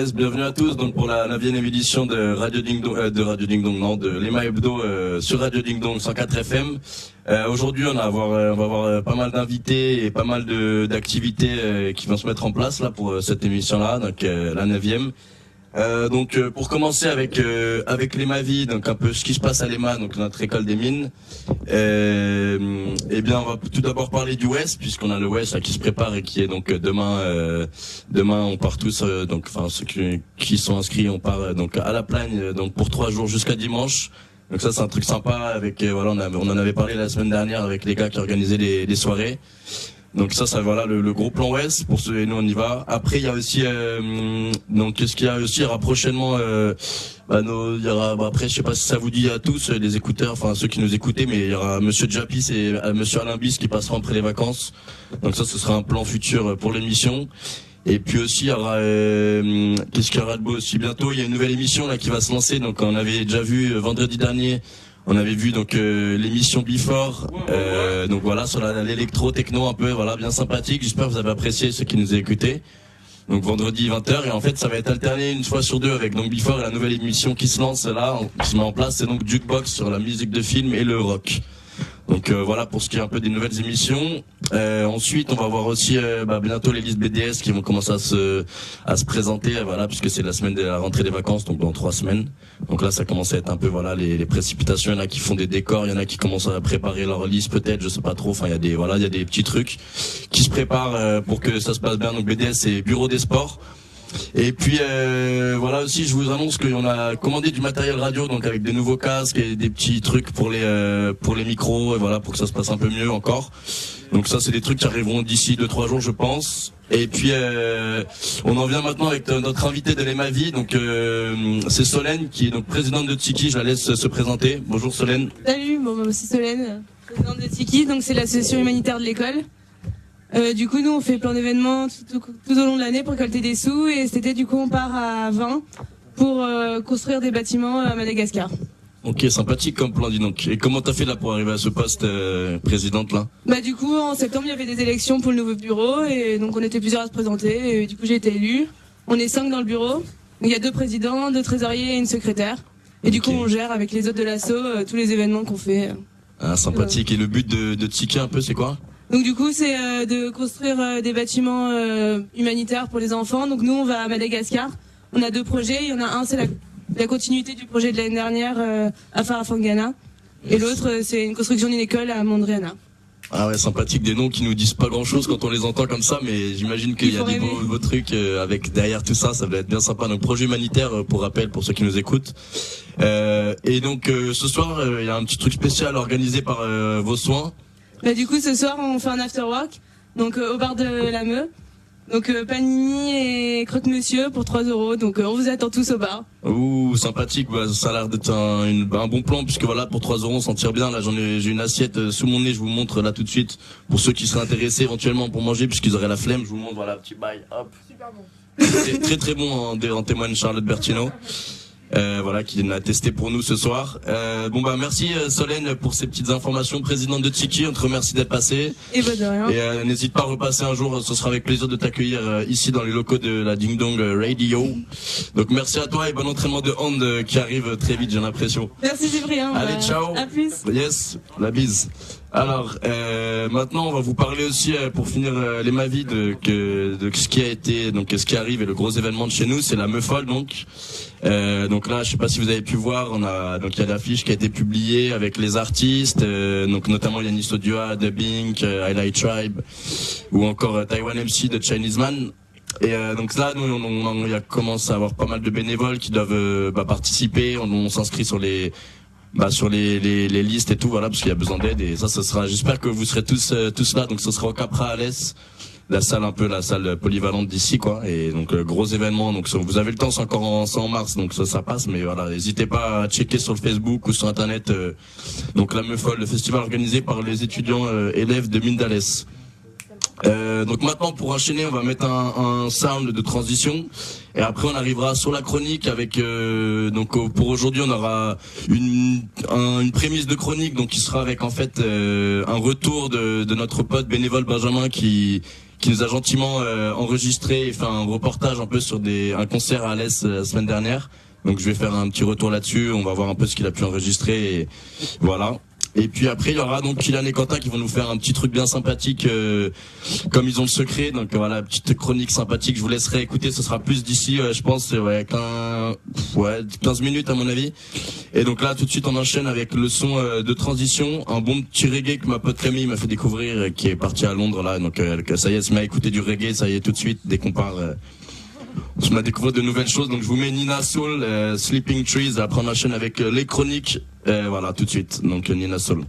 Yes, bienvenue à tous donc pour la 9e édition de Radio Ding Dong, de l'EMA Hebdo sur Radio Ding Dong 104 FM. Aujourd'hui, on va avoir pas mal d'invités et pas mal d'activités qui vont se mettre en place là pour cette émission-là, donc la 9e. Pour commencer avec l'EMA Vie, donc un peu ce qui se passe à l'EMA, donc notre école des mines. Eh bien, on va tout d'abord parler du WES, puisqu'on a le WES là, qui se prépare et qui est donc demain on part tous, ceux qui sont inscrits, on part donc à la Plagne, donc pour 3 jours jusqu'à dimanche. Donc ça c'est un truc sympa avec on en avait parlé la semaine dernière avec les gars qui organisaient les soirées. Donc ça voilà le gros plan Ouest pour ceux et nous on y va. Après il y a aussi qu'est-ce qu'il y a aussi, il y aura prochainement après je sais pas si ça vous dit à tous les écouteurs, enfin ceux qui nous écoutaient, mais il y aura monsieur Japis et monsieur Alain Bis qui passeront après les vacances. Donc ça ce sera un plan futur pour l'émission. Et puis aussi il y aura qu'est-ce qu'il y aura de beau aussi bientôt, il y a une nouvelle émission là qui va se lancer. Donc on avait déjà vu vendredi dernier. On avait vu donc l'émission Before, donc voilà sur l'électro techno un peu bien sympathique. J'espère que vous avez apprécié ceux qui nous ont écoutés. Donc vendredi 20h et en fait ça va être alterné une fois sur deux avec donc Before et la nouvelle émission qui se lance là, qui se met en place, c'est donc Jukebox sur la musique de film et le rock. Donc voilà pour ce qui est un peu des nouvelles émissions. Ensuite on va voir aussi bientôt les listes BDS qui vont commencer à se présenter, puisque c'est la semaine de la rentrée des vacances, donc dans 3 semaines. Donc là ça commence à être un peu les précipitations, il y en a qui font des décors, il y en a qui commencent à préparer leur liste peut-être, je sais pas trop, il y a des petits trucs qui se préparent pour que ça se passe bien. Donc BDS c'est Bureau des Sports. Et puis aussi je vous annonce qu'on a commandé du matériel radio, donc avec des nouveaux casques et des petits trucs pour les micros, et pour que ça se passe un peu mieux encore. Donc ça c'est des trucs qui arriveront d'ici 2-3 jours je pense. Et puis on en vient maintenant avec notre invité de l'EMA Vie, donc c'est Solène qui est donc présidente de Tiki. Je la laisse se présenter. Bonjour Solène. Salut, c'est Solène, présidente de Tiki, donc c'est l'association humanitaire de l'école. Du coup, nous, on fait plein d'événements tout au long de l'année pour récolter des sous. Et cet été, du coup, on part à 20 pour construire des bâtiments à Madagascar. Ok, sympathique comme plan, dis donc. Et comment t'as fait là pour arriver à ce poste présidente là? Du coup, en septembre, il y avait des élections pour le nouveau bureau. Et donc, on était plusieurs à se présenter. Et du coup, j'ai été élue. On est 5 dans le bureau. Il y a 2 présidents, 2 trésoriers et une secrétaire. Et du coup, on gère avec les autres de l'asso tous les événements qu'on fait. Ah, sympathique. Et le but de Tiki un peu, c'est quoi? Donc du coup c'est de construire des bâtiments humanitaires pour les enfants. Donc nous on va à Madagascar, on a 2 projets, il y en a un c'est la continuité du projet de l'année dernière à Farafangana et l'autre c'est une construction d'une école à Mondriana. Ah ouais, sympathique, des noms qui nous disent pas grand chose quand on les entend comme ça, mais j'imagine qu'il y a des beaux trucs avec derrière tout ça, ça va être bien sympa. Donc projet humanitaire pour rappel pour ceux qui nous écoutent. Et donc ce soir il y a un petit truc spécial organisé par vos soins. Du coup ce soir on fait un after work donc au bar de la Meu. Donc panini et croque-monsieur pour 3 €. Donc on vous attend tous au bar. Ouh, sympathique, ça a l'air d'être un bon plan puisque pour 3 € on s'en tire bien. Là j'ai une assiette sous mon nez, je vous montre là tout de suite pour ceux qui seraient intéressés éventuellement pour manger puisqu'ils auraient la flemme. Je vous montre, petit bail, hop. Super bon. C'est très très bon, en témoigne Charlotte Bertino. Qui l'a testé pour nous ce soir. Merci Solène pour ces petites informations, présidente de Tiki, on te remercie d'être passée. Et de rien. Et n'hésite pas à repasser un jour, ce sera avec plaisir de t'accueillir ici dans les locaux de la Ding Dong Radio. Donc merci à toi et bon entraînement de hand qui arrive très vite, j'ai l'impression. Merci Cyprien. Allez, ciao. À plus. Yes, la bise. Alors maintenant on va vous parler aussi pour finir l'EMA Vie de ce qui a été, donc ce qui arrive et le gros événement de chez nous, c'est la Meufol donc là je sais pas si vous avez pu voir, il y a l'affiche qui a été publiée avec les artistes, donc notamment Yanis Odua de Bink, Highlight Tribe ou encore Taiwan MC de Chinese Man. Et donc là nous on commence à avoir pas mal de bénévoles qui doivent participer, on s'inscrit sur les listes et tout, parce qu'il y a besoin d'aide et ça sera, j'espère que vous serez tous là, donc ce sera au Capra à l'Est, la salle polyvalente d'ici et donc gros événement, donc vous avez le temps, c'est encore en mars, donc ça passe, mais n'hésitez pas à checker sur le Facebook ou sur internet, donc la Meufol, le festival organisé par les étudiants élèves de Mine d'Alès. Donc maintenant pour enchaîner on va mettre un sound de transition et après on arrivera sur la chronique avec pour aujourd'hui on aura une prémisse de chronique donc qui sera avec en fait un retour de notre pote bénévole Benjamin qui qui nous a gentiment enregistré et fait un reportage un peu sur un concert à Alès la semaine dernière. Donc je vais faire un petit retour là-dessus, on va voir un peu ce qu'il a pu enregistrer et voilà. Et puis après il y aura donc Kylian et Quentin qui vont nous faire un petit truc bien sympathique comme ils ont le secret. Donc voilà, petite chronique sympathique, je vous laisserai écouter, ce sera plus d'ici je pense 15 minutes à mon avis. Et donc là tout de suite on enchaîne avec le son de transition, un bon petit reggae que ma pote Camille m'a fait découvrir, qui est partie à Londres là. Donc ça y est, elle m'a écouté du reggae, ça y est tout de suite, dès qu'on part on m'a découvert de nouvelles choses. Donc je vous mets Nina Soul, Sleeping Trees, après on enchaîne avec les chroniques, voilà tout de suite, donc Nina Soul.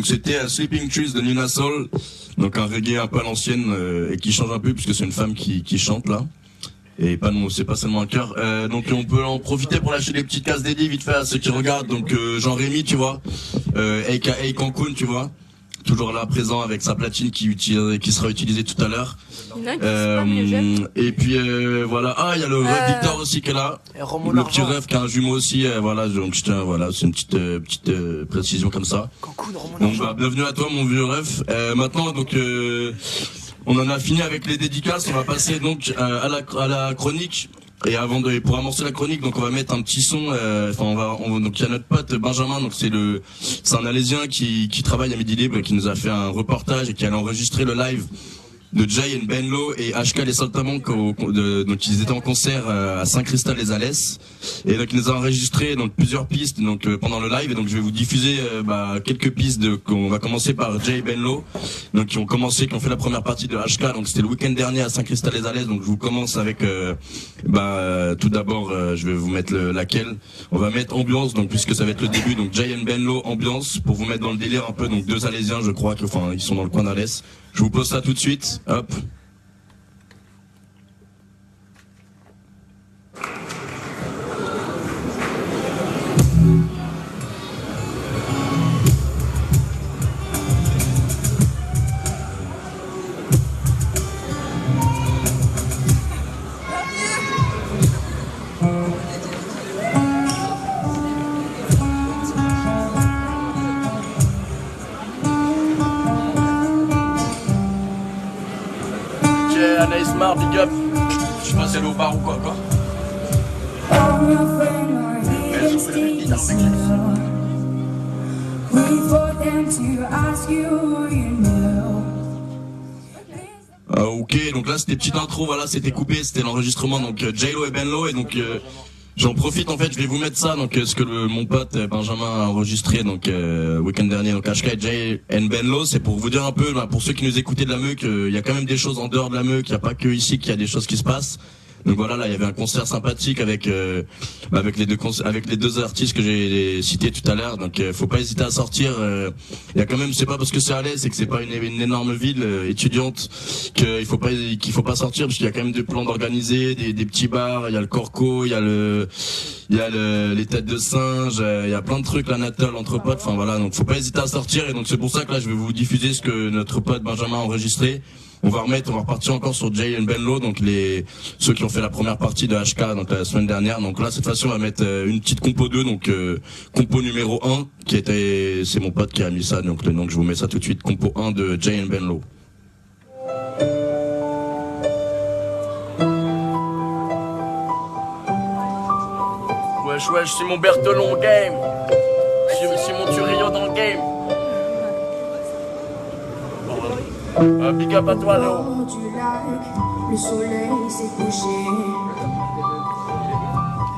C'était Sleeping Trees de Nina Soul, donc un reggae un peu à l'ancienne et qui change un peu puisque c'est une femme qui chante là. Et pas non, c'est pas seulement un chœur. Donc on peut en profiter pour lâcher des petites cases dédiées vite fait à ceux qui regardent. Donc Jean-Rémy, tu vois, aka Cancun, tu vois, toujours là présent avec sa platine qui sera utilisée tout à l'heure. Et puis voilà, il y a le ref Victor aussi qui est là, le petit ref qui a un jumeau aussi, voilà, donc voilà, c'est une petite précision comme ça. Donc bienvenue à toi mon vieux ref. Maintenant donc on en a fini avec les dédicaces, on va passer donc à la chronique. Et pour amorcer la chronique, donc on va mettre un petit son. Donc il y a notre pote Benjamin, donc c'est un Alésien qui travaille à Midi Libre, qui nous a fait un reportage et qui allait enregistrer le live de Jay Benlo et HK Les Saltimbanques, donc ils étaient en concert à Saint-Cristal-les-Alès, et donc ils nous ont enregistré donc plusieurs pistes donc pendant le live, et donc je vais vous diffuser quelques pistes on va commencer par Jay Benlo, donc qui ont fait la première partie de HK, donc c'était le week-end dernier à Saint-Cristal-les-Alès. Donc je vous commence avec tout d'abord je vais vous mettre laquelle on va mettre Ambiance, donc puisque ça va être le début, donc Jay Benlo Ambiance, pour vous mettre dans le délire un peu, donc deux Alésiens, je crois ils sont dans le coin d'Alès. Je vous pose ça tout de suite, hop. Anaïs Mar, big up. Je sais pas si elle est au bar ou quoi. Ok, donc là c'était petite intro, voilà, c'était coupé, c'était l'enregistrement, donc J-Lo et Benlo, et donc j'en profite en fait, je vais vous mettre ça, donc ce que mon pote Benjamin a enregistré donc week-end dernier, donc HK Jay Benlo, c'est pour vous dire un peu, pour ceux qui nous écoutaient de la MUC, il y a quand même des choses en dehors de la MUC, il n'y a pas que ici qu'il y a des choses qui se passent. Donc voilà, là il y avait un concert sympathique avec les deux artistes que j'ai cités tout à l'heure. Donc faut pas hésiter à sortir. Il y a quand même, c'est pas parce que c'est à l'aise, c'est que c'est pas une énorme ville étudiante qu'il faut pas sortir, parce qu'il y a quand même des plans d'organiser, des petits bars. Il y a le Corco, il y a les têtes de singe, il y a plein de trucs, la Natal entre potes. Enfin voilà, donc faut pas hésiter à sortir. Et donc c'est pour ça que là je vais vous diffuser ce que notre pote Benjamin a enregistré. On va repartir encore sur Jay Benlo, donc ceux qui ont fait la première partie de HK donc la semaine dernière. Donc là cette fois-ci on va mettre une petite compo 2, donc compo numéro 1 c'est mon pote qui a mis ça, donc je vous mets ça tout de suite, compo 1 de Jay Benlo. Wesh, Simon Berthelon game. Simon Turillo dans le game. Big up à toi, Léo. Du lac, le soleil s'est couché.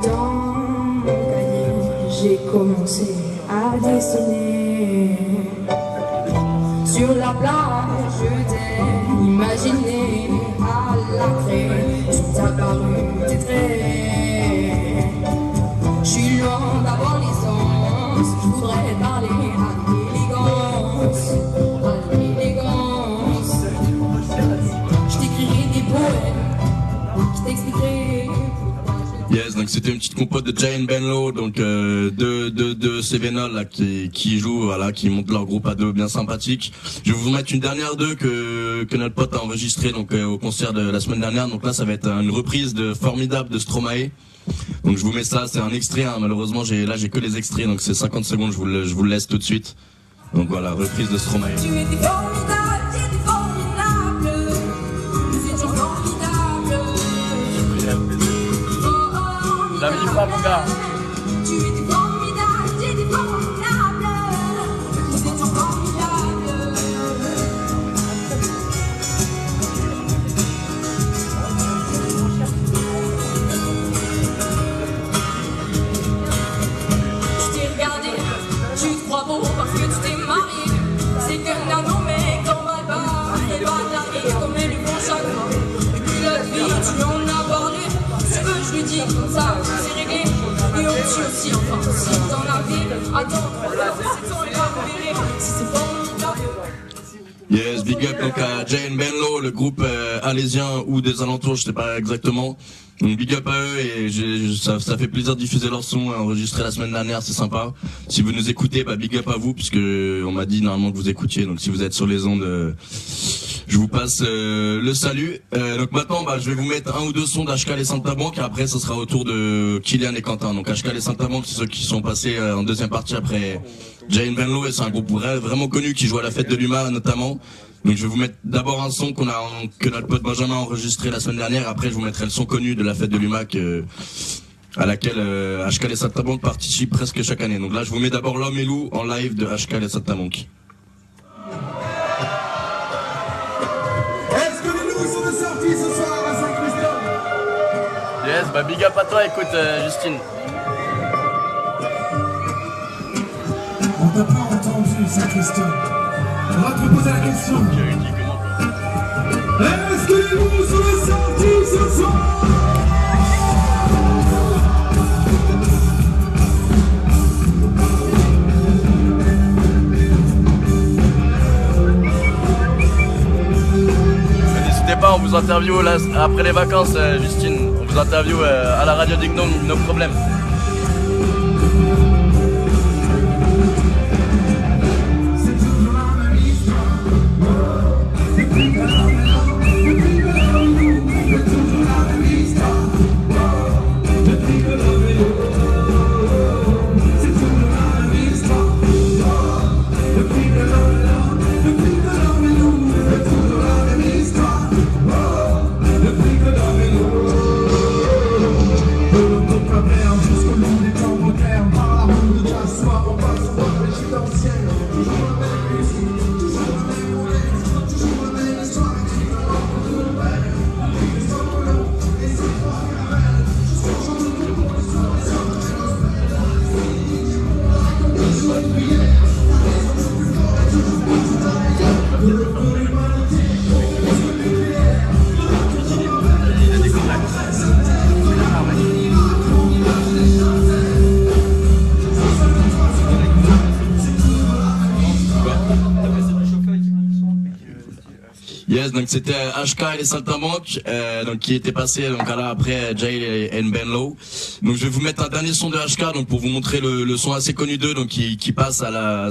Dans mon cahier, j'ai commencé à dessiner. Sur la plage, je t'ai imaginé à la craie. Tout apparu tes traits. Je suis loin d'avoir l'essence. Je voudrais parler à l'élégance. À l'élégance. Yes, donc c'était une petite compote de Jay Benlo, donc deux Cévenol là qui jouent, voilà, qui montent leur groupe à deux bien sympathique. Je vais vous mettre une dernière d'eux que notre pote a enregistré donc au concert de la semaine dernière. Donc là ça va être une reprise de Formidable de Stromae. Donc je vous mets ça, c'est un extrait, hein. Malheureusement j'ai que les extraits, donc c'est 50 secondes, je vous le laisse tout de suite. Donc voilà, reprise de Stromae. Tu étais formidable, tu étais formidable. Nous étions formidables. La vie pas mon gars. Tu étais formidable, tu étais formidable. Nous étions formidables. Je t'ai regardé, tu te crois beau parce que tu t'es marié. C'est que nano mec dans ma barre, c'est pas taré comme les bons chagrin. Et puis la vie, tu en as parlé. Tu veux, je lui dis comme ça, c'est réglé. Et on tue aussi, enfin, si dans la ville, attends, c'est ton pas verré. Si c'est formidable. Yes, big up donc à Jay Benlo, le groupe alésien ou des alentours, je sais pas exactement. Donc big up à eux, et ça fait plaisir de diffuser leur son enregistré la semaine dernière, c'est sympa. Si vous nous écoutez, big up à vous, puisque on m'a dit normalement que vous écoutiez, donc si vous êtes sur les ondes, je vous passe le salut. Donc maintenant je vais vous mettre un ou deux sons d'HK Les Saltimbanques, et après ce sera au tour de Kylian et Quentin. Donc HK Les Saltimbanques, c'est ceux qui sont passés en deuxième partie après Jay Benlo, et c'est un groupe vraiment connu qui joue à la fête de l'UMA notamment. Donc je vais vous mettre d'abord un son que notre pote Benjamin a enregistré la semaine dernière. Après je vous mettrai le son connu de la fête de l'UMAC à laquelle HK Les Saltimbanques participe presque chaque année. Donc là je vous mets d'abord L'Homme et Loup en live de HK Les Saltimbanques. Est-ce que les loups sont de sortie ce soir à Saint-Christophe? Yes, bah big up à toi, écoute Justine. On t'a pas entendu Saint-Christophe. On va te poser la question. Est-ce que les loups sont de sortie ce soir? N'hésitez pas, on vous interview là, après les vacances, Justine. On vous interview à la radio Ding Dong, nos problèmes. Yes, donc c'était HK et les Saltimbanques, donc qui était passé donc après Jay et Ben Low. Donc je vais vous mettre un dernier son de HK, donc pour vous montrer le son assez connu d'eux, donc qui passe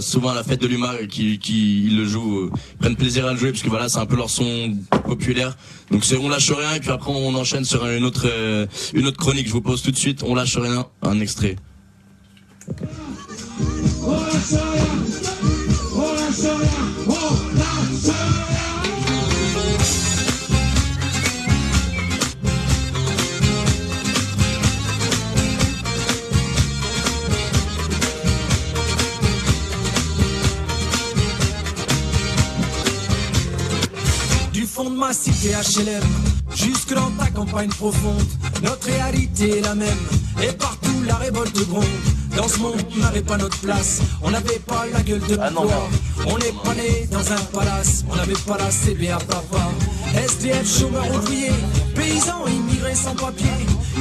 souvent à la fête de l'UMA, qui le jouent, prennent plaisir à le jouer parce que voilà c'est un peu leur son populaire. Donc c'est On lâche rien et puis après on enchaîne sur une autre chronique. Je vous pose tout de suite On lâche rien, un extrait. On lâche rien, on lâche rien, on lâche rien. De ma cité HLM, jusque dans ta campagne profonde, notre réalité est la même, et partout la révolte gronde. Dans ce monde, on n'avait pas notre place, on n'avait pas la gueule de pouvoir, on n'est pas né dans un palace, on n'avait pas la CB à papa. SDF, chômeurs ouvriers, paysans immigrés sans papier,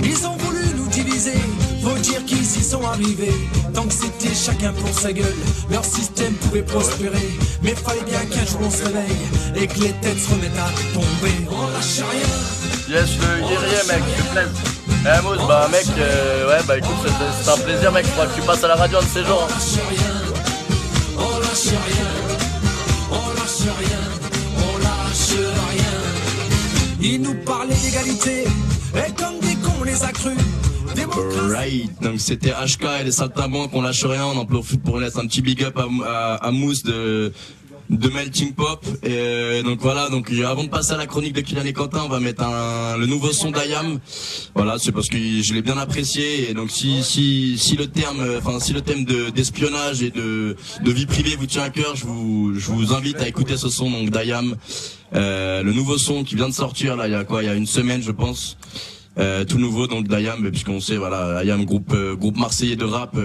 ils ont voulu nous diviser, faut dire qu'ils y sont arrivés. Tant que c'était chacun pour sa gueule, leur système pouvait prospérer, mais fallait bien qu'un jour on se réveille et que les têtes se remettent à tomber. On lâche rien. Yes, le guerrier mec, s'il te plaît. Eh Mousse, bah mec, ouais bah écoute c'est un plaisir mec, je crois que tu passes à la radio un de ces jours. On lâche rien, on lâche rien, on lâche rien, on lâche rien. Ils nous parlaient d'égalité, et comme des cons on les a crus. Right, donc c'était HK et les Saltimbanques, on lâche rien, on en profite pour laisser un petit big up à Mousse de Melting Pop. Et donc voilà, donc avant de passer à la chronique de Kylian et Quentin, on va mettre le nouveau son d'IAM. Voilà, c'est parce que je l'ai bien apprécié et donc si le thème d'espionnage et de vie privée vous tient à cœur, je vous invite à écouter ce son donc d'IAM. Le nouveau son qui vient de sortir là, il y a une semaine je pense. Tout nouveau donc d'IAM, puisqu'on sait voilà IAM groupe marseillais de rap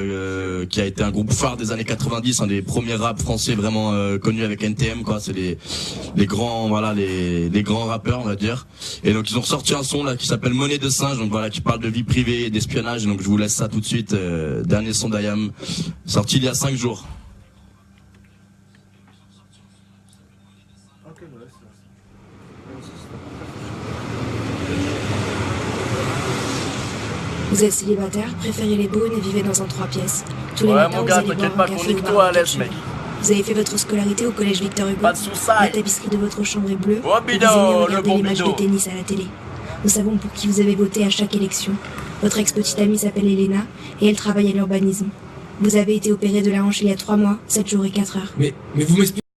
qui a été un groupe phare des années 90, un des premiers rap français vraiment connus avec NTM quoi, c'est les grands voilà les grands rappeurs on va dire. Et donc ils ont sorti un son là qui s'appelle Monnaie de singe, donc voilà qui parle de vie privée et d'espionnage, donc je vous laisse ça tout de suite. Dernier son d'IAM sorti il y a 5 jours. Vous êtes célibataire, préférez les beaunes et vivez dans un 3 pièces. Tous les ouais matins, mon gars, vous allez t'inquiète boire pas, un qu'on café nique au toi à bar l'aise mec. Vous avez fait votre scolarité au collège Victor Hugo. Pas de sous-side. La tapisserie de votre chambre est bleue. Oh Vous bidon, aimez le regarder bon les matchs bidon. de tennis à la télé. Nous savons pour qui vous avez voté à chaque élection. Votre ex-petite amie s'appelle Elena et elle travaille à l'urbanisme. Vous avez été opéré de la hanche il y a 3 mois, 7 jours et 4 heures. Mais vous m'expliquez